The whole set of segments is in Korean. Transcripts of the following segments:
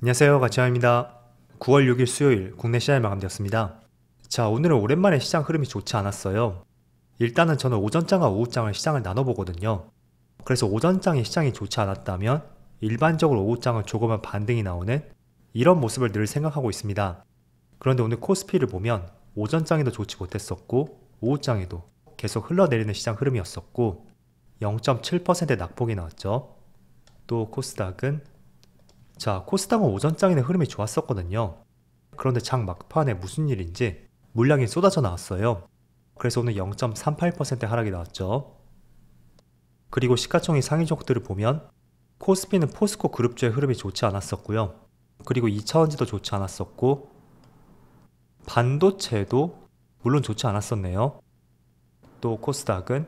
안녕하세요, 가치환입니다. 9월 6일 수요일 국내 시장이 마감되었습니다. 자, 오늘은 오랜만에 시장 흐름이 좋지 않았어요. 일단은 저는 오전장과 오후장을 시장을 나눠보거든요. 그래서 오전장이 시장이 좋지 않았다면 일반적으로 오후장은 조금은 반등이 나오는 이런 모습을 늘 생각하고 있습니다. 그런데 오늘 코스피를 보면 오전장에도 좋지 못했었고 오후장에도 계속 흘러내리는 시장 흐름이었었고 0.7%의 낙폭이 나왔죠. 또 코스닥은 코스닥은 오전장에는 흐름이 좋았었거든요. 그런데 장 막판에 무슨 일인지 물량이 쏟아져 나왔어요. 그래서 오늘 0.38% 하락이 나왔죠. 그리고 시가총액 상위 종목들을 보면 코스피는 포스코 그룹주의 흐름이 좋지 않았었고요. 그리고 2차전지도 좋지 않았었고 반도체도 물론 좋지 않았었네요. 또 코스닥은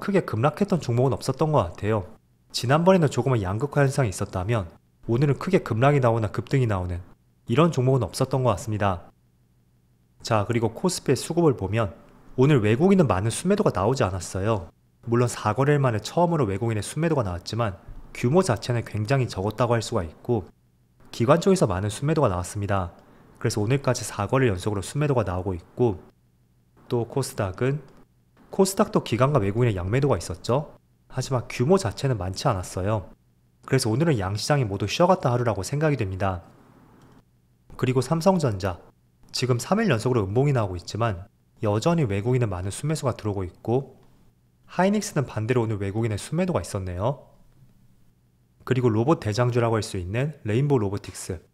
크게 급락했던 종목은 없었던 것 같아요. 지난번에는 조금은 양극화 현상이 있었다면 오늘은 크게 급락이 나오나 급등이 나오는 이런 종목은 없었던 것 같습니다. 그리고 코스피의 수급을 보면 오늘 외국인은 많은 순매도가 나오지 않았어요. 물론 4거래일 만에 처음으로 외국인의 순매도가 나왔지만 규모 자체는 굉장히 적었다고 할 수가 있고 기관 쪽에서 많은 순매도가 나왔습니다. 그래서 오늘까지 4거래일 연속으로 순매도가 나오고 있고 또 코스닥도 기관과 외국인의 양매도가 있었죠. 하지만 규모 자체는 많지 않았어요. 그래서 오늘은 양시장이 모두 쉬어갔다 하루라고 생각이 됩니다. 그리고 삼성전자 지금 3일 연속으로 음봉이 나오고 있지만 여전히 외국인은 많은 순매수가 들어오고 있고 하이닉스는 반대로 오늘 외국인의 순매도가 있었네요. 그리고 로봇 대장주라고 할 수 있는 레인보우 로보틱스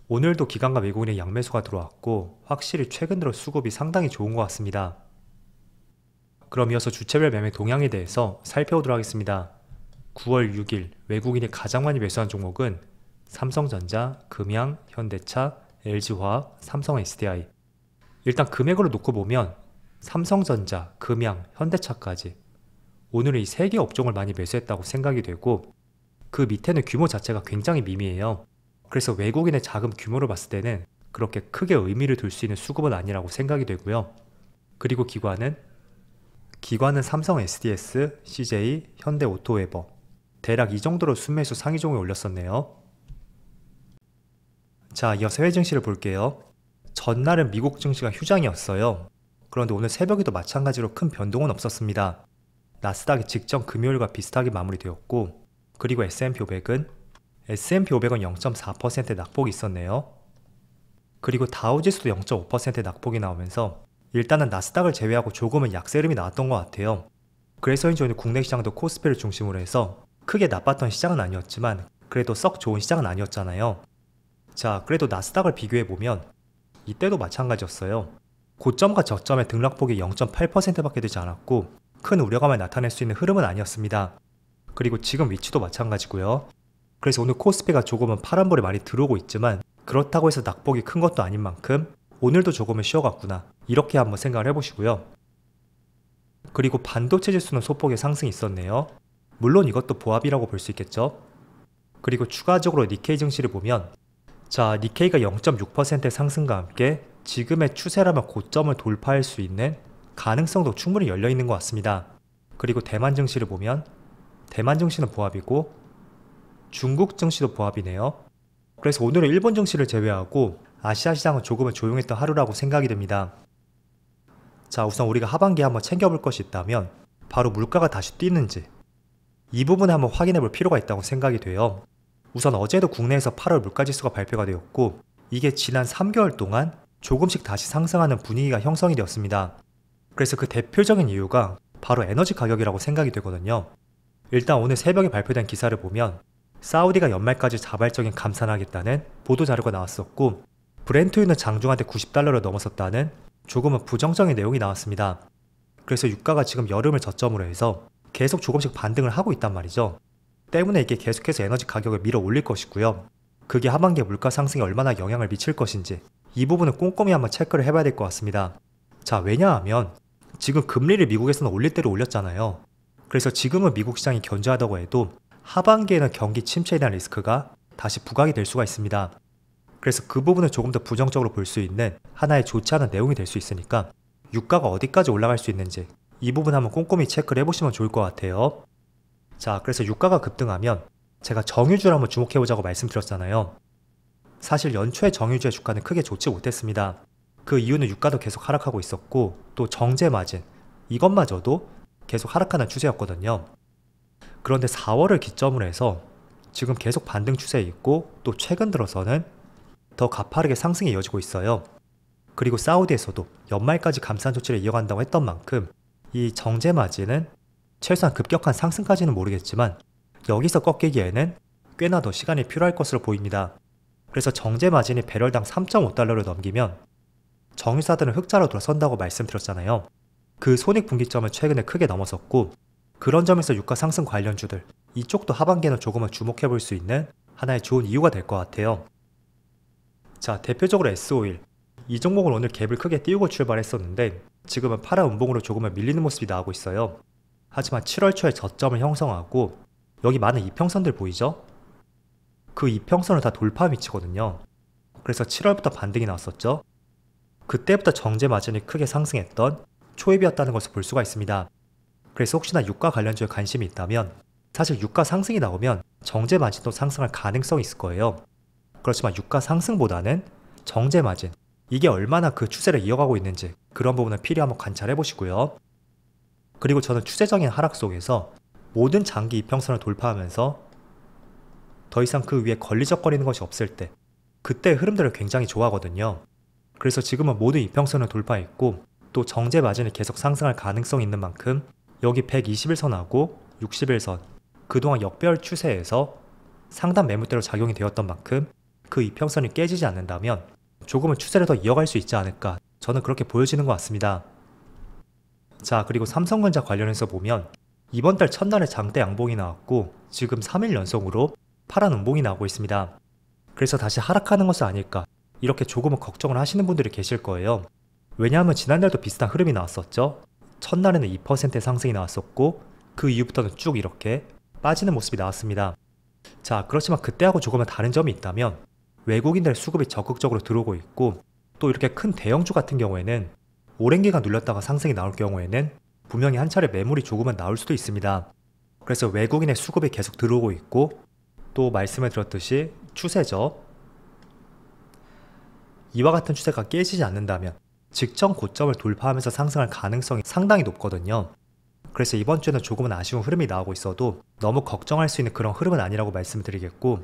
오늘도 기관과 외국인의 양매수가 들어왔고 확실히 최근 들어 수급이 상당히 좋은 것 같습니다. 그럼 이어서 주체별 매매 동향에 대해서 살펴보도록 하겠습니다. 9월 6일 외국인이 가장 많이 매수한 종목은 삼성전자, 금양, 현대차, LG화학, 삼성 SDI. 일단 금액으로 놓고 보면 삼성전자, 금양, 현대차까지 오늘은 이 3개 업종을 많이 매수했다고 생각이 되고 그 밑에는 규모 자체가 굉장히 미미해요. 그래서 외국인의 자금 규모를 봤을 때는 그렇게 크게 의미를 둘 수 있는 수급은 아니라고 생각이 되고요. 그리고 기관은 삼성 SDS, CJ, 현대오토웨버 대략 이 정도로 순매수 상위 종목에 올렸었네요. 이어서 해외 증시를 볼게요. 전날은 미국 증시가 휴장이었어요. 그런데 오늘 새벽에도 마찬가지로 큰 변동은 없었습니다. 나스닥이 직전 금요일과 비슷하게 마무리되었고 그리고 S&P 500은 0.4% 낙폭이 있었네요. 그리고 다우지수도 0.5% 낙폭이 나오면서 일단은 나스닥을 제외하고 조금은 약세 흐름이 나왔던 것 같아요. 그래서인지 오늘 국내 시장도 코스피를 중심으로 해서 크게 나빴던 시장은 아니었지만 그래도 썩 좋은 시장은 아니었잖아요. 그래도 나스닥을 비교해보면 이때도 마찬가지였어요. 고점과 저점의 등락폭이 0.8%밖에 되지 않았고 큰 우려감을 나타낼 수 있는 흐름은 아니었습니다. 그리고 지금 위치도 마찬가지고요. 그래서 오늘 코스피가 조금은 파란불이 많이 들어오고 있지만 그렇다고 해서 낙폭이 큰 것도 아닌 만큼 오늘도 조금은 쉬어갔구나 이렇게 한번 생각을 해보시고요. 그리고 반도체 지수는 소폭의 상승이 있었네요. 물론 이것도 보합이라고 볼 수 있겠죠. 그리고 추가적으로 니케이 증시를 보면 니케이가 0.6%의 상승과 함께 지금의 추세라면 고점을 돌파할 수 있는 가능성도 충분히 열려있는 것 같습니다. 그리고 대만 증시를 보면 대만 증시는 보합이고 중국 증시도 보합이네요. 그래서 오늘은 일본 증시를 제외하고 아시아 시장은 조금은 조용했던 하루라고 생각이 됩니다. 우선 우리가 하반기에 한번 챙겨볼 것이 있다면 바로 물가가 다시 뛰는지 이 부분을 한번 확인해 볼 필요가 있다고 생각이 돼요. 우선 어제도 국내에서 8월 물가지수가 발표가 되었고 이게 지난 3개월 동안 조금씩 다시 상승하는 분위기가 형성이 되었습니다. 그래서 그 대표적인 이유가 바로 에너지 가격이라고 생각이 되거든요. 일단 오늘 새벽에 발표된 기사를 보면 사우디가 연말까지 자발적인 감산을 하겠다는 보도자료가 나왔었고 브렌트유는 장중한테 $90를 넘어섰다는 조금은 부정적인 내용이 나왔습니다. 그래서 유가가 지금 여름을 저점으로 해서 계속 조금씩 반등을 하고 있단 말이죠. 때문에 이게 계속해서 에너지 가격을 밀어 올릴 것이고요. 그게 하반기에 물가 상승에 얼마나 영향을 미칠 것인지 이 부분은 꼼꼼히 한번 체크를 해봐야 될 것 같습니다. 왜냐하면 지금 금리를 미국에서는 올릴 대로 올렸잖아요. 그래서 지금은 미국 시장이 견조하다고 해도 하반기에는 경기 침체에 대한 리스크가 다시 부각이 될 수가 있습니다. 그래서 그 부분을 조금 더 부정적으로 볼 수 있는 하나의 좋지 않은 내용이 될 수 있으니까 유가가 어디까지 올라갈 수 있는지 이 부분 한번 꼼꼼히 체크를 해보시면 좋을 것 같아요. 그래서 유가가 급등하면 제가 정유주를 한번 주목해보자고 말씀드렸잖아요. 사실 연초에 정유주의 주가는 크게 좋지 못했습니다. 그 이유는 유가도 계속 하락하고 있었고 또 정제 마진 이것마저도 계속 하락하는 추세였거든요. 그런데 4월을 기점으로 해서 지금 계속 반등 추세에 있고 또 최근 들어서는 더 가파르게 상승이 이어지고 있어요. 그리고 사우디에서도 연말까지 감산 조치를 이어간다고 했던 만큼 이 정제 마진은 최소한 급격한 상승까지는 모르겠지만 여기서 꺾이기에는 꽤나 더 시간이 필요할 것으로 보입니다. 그래서 정제 마진이 배럴당 3.5달러를 넘기면 정유사들은 흑자로 돌아선다고 말씀드렸잖아요. 그 손익 분기점을 최근에 크게 넘어섰고 그런 점에서 유가 상승 관련주들 이쪽도 하반기에는 조금은 주목해 볼 수 있는 하나의 좋은 이유가 될 것 같아요. 자, 대표적으로 S-오일 이 종목은 오늘 갭을 크게 띄우고 출발했었는데 지금은 파란 음봉으로 조금은 밀리는 모습이 나오고 있어요. 하지만 7월 초에 저점을 형성하고 여기 많은 이평선들 보이죠? 그 이평선을 다 돌파 위치거든요. 그래서 7월부터 반등이 나왔었죠. 그때부터 정제 마진이 크게 상승했던 초입이었다는 것을 볼 수가 있습니다. 그래서 혹시나 유가 관련주에 관심이 있다면 사실 유가 상승이 나오면 정제 마진도 상승할 가능성이 있을 거예요. 그렇지만 유가 상승보다는 정제 마진 이게 얼마나 그 추세를 이어가고 있는지 그런 부분을 필히 한번 관찰해 보시고요. 그리고 저는 추세적인 하락 속에서 모든 장기 이평선을 돌파하면서 더 이상 그 위에 걸리적거리는 것이 없을 때 그때의 흐름들을 굉장히 좋아하거든요. 그래서 지금은 모든 이평선을 돌파했고 또 정제 마진이 계속 상승할 가능성이 있는 만큼 여기 121선하고 61선 그동안 역배열 추세에서 상단 매물대로 작용이 되었던 만큼 그 이평선이 깨지지 않는다면 조금은 추세를 더 이어갈 수 있지 않을까 저는 그렇게 보여지는 것 같습니다. 자, 그리고 삼성전자 관련해서 보면 이번 달 첫날에 장대 양봉이 나왔고 지금 3일 연속으로 파란 음봉이 나오고 있습니다. 그래서 다시 하락하는 것은 아닐까 이렇게 조금은 걱정을 하시는 분들이 계실 거예요. 왜냐하면 지난달도 비슷한 흐름이 나왔었죠. 첫날에는 2%의 상승이 나왔었고 그 이후부터는 쭉 이렇게 빠지는 모습이 나왔습니다. 자, 그렇지만 그때하고 조금은 다른 점이 있다면 외국인들의 수급이 적극적으로 들어오고 있고 또 이렇게 큰 대형주 같은 경우에는 오랜 기간 눌렸다가 상승이 나올 경우에는 분명히 한 차례 매물이 조금은 나올 수도 있습니다. 그래서 외국인의 수급이 계속 들어오고 있고 또 말씀을 드렸듯이 추세죠. 이와 같은 추세가 깨지지 않는다면 직전 고점을 돌파하면서 상승할 가능성이 상당히 높거든요. 그래서 이번 주에는 조금은 아쉬운 흐름이 나오고 있어도 너무 걱정할 수 있는 그런 흐름은 아니라고 말씀드리겠고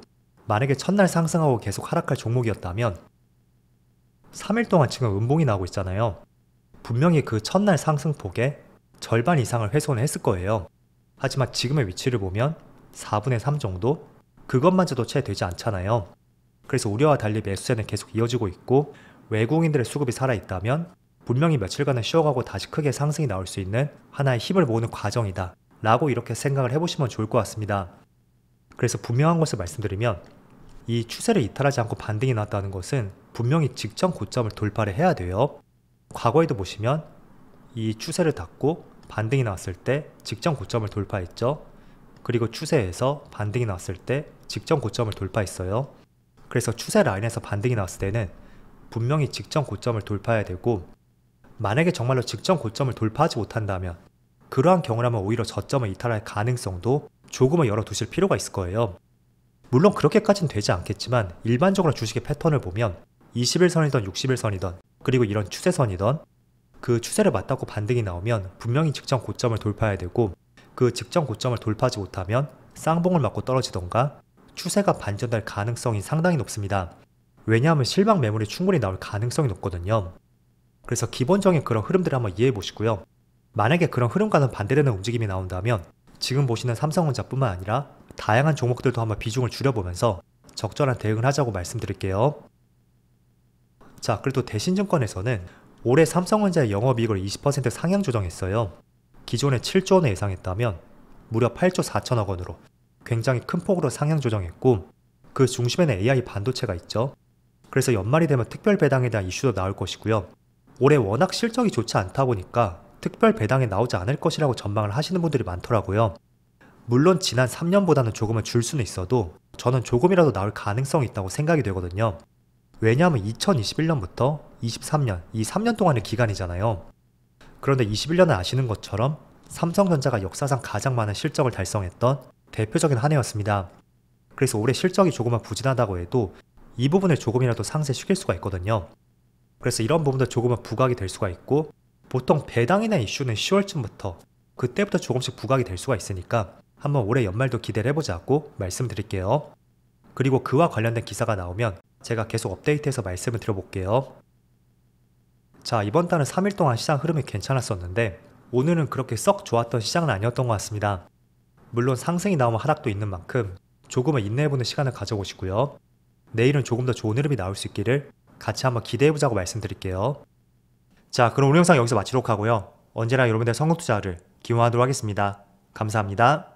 만약에 첫날 상승하고 계속 하락할 종목이었다면 3일 동안 지금 음봉이 나오고 있잖아요. 분명히 그 첫날 상승폭의 절반 이상을 훼손을 했을 거예요. 하지만 지금의 위치를 보면 4분의 3 정도? 그것마저도 채 되지 않잖아요. 그래서 우려와 달리 매수세는 계속 이어지고 있고 외국인들의 수급이 살아있다면 분명히 며칠간은 쉬어가고 다시 크게 상승이 나올 수 있는 하나의 힘을 모으는 과정이다 라고 이렇게 생각을 해보시면 좋을 것 같습니다. 그래서 분명한 것을 말씀드리면 이 추세를 이탈하지 않고 반등이 나왔다는 것은 분명히 직전 고점을 돌파를 해야 돼요. 과거에도 보시면 이 추세를 닫고 반등이 나왔을 때 직전 고점을 돌파했죠. 그리고 추세에서 반등이 나왔을 때 직전 고점을 돌파했어요. 그래서 추세 라인에서 반등이 나왔을 때는 분명히 직전 고점을 돌파해야 되고 만약에 정말로 직전 고점을 돌파하지 못한다면 그러한 경우라면 오히려 저점을 이탈할 가능성도 조금은 열어두실 필요가 있을 거예요. 물론 그렇게까지는 되지 않겠지만 일반적으로 주식의 패턴을 보면 21선이던 61선이던 그리고 이런 추세선이던 그 추세를 맞닿고 반등이 나오면 분명히 직전 고점을 돌파해야 되고 그 직전 고점을 돌파하지 못하면 쌍봉을 맞고 떨어지던가 추세가 반전될 가능성이 상당히 높습니다. 왜냐하면 실망 매물이 충분히 나올 가능성이 높거든요. 그래서 기본적인 그런 흐름들을 한번 이해해 보시고요. 만약에 그런 흐름과는 반대되는 움직임이 나온다면 지금 보시는 삼성전자뿐만 아니라 다양한 종목들도 한번 비중을 줄여보면서 적절한 대응을 하자고 말씀드릴게요. 자, 그래도 대신증권에서는 올해 삼성전자의 영업이익을 20% 상향 조정했어요. 기존에 7조 원을 예상했다면 무려 8조 4천억 원으로 굉장히 큰 폭으로 상향 조정했고 그 중심에는 AI 반도체가 있죠. 그래서 연말이 되면 특별 배당에 대한 이슈도 나올 것이고요. 올해 워낙 실적이 좋지 않다 보니까 특별 배당에 나오지 않을 것이라고 전망을 하시는 분들이 많더라고요. 물론 지난 3년보다는 조금은 줄 수는 있어도 저는 조금이라도 나올 가능성이 있다고 생각이 되거든요. 왜냐하면 2021년부터 23년, 이 3년 동안의 기간이잖아요. 그런데 21년은 아시는 것처럼 삼성전자가 역사상 가장 많은 실적을 달성했던 대표적인 한 해였습니다. 그래서 올해 실적이 조금만 부진하다고 해도 이 부분을 조금이라도 상쇄시킬 수가 있거든요. 그래서 이런 부분도 조금은 부각이 될 수가 있고, 보통 배당이나 이슈는 10월쯤부터 그때부터 조금씩 부각이 될 수가 있으니까 한번 올해 연말도 기대를 해보자고 말씀드릴게요. 그리고 그와 관련된 기사가 나오면 제가 계속 업데이트해서 말씀을 드려볼게요. 자, 이번 달은 3일 동안 시장 흐름이 괜찮았었는데 오늘은 그렇게 썩 좋았던 시장은 아니었던 것 같습니다. 물론 상승이 나오면 하락도 있는 만큼 조금은 인내해보는 시간을 가져보시고요. 내일은 조금 더 좋은 흐름이 나올 수 있기를 같이 한번 기대해보자고 말씀드릴게요. 자, 그럼 오늘 영상 여기서 마치도록 하고요. 언제나 여러분들의 성공 투자를 기원하도록 하겠습니다. 감사합니다.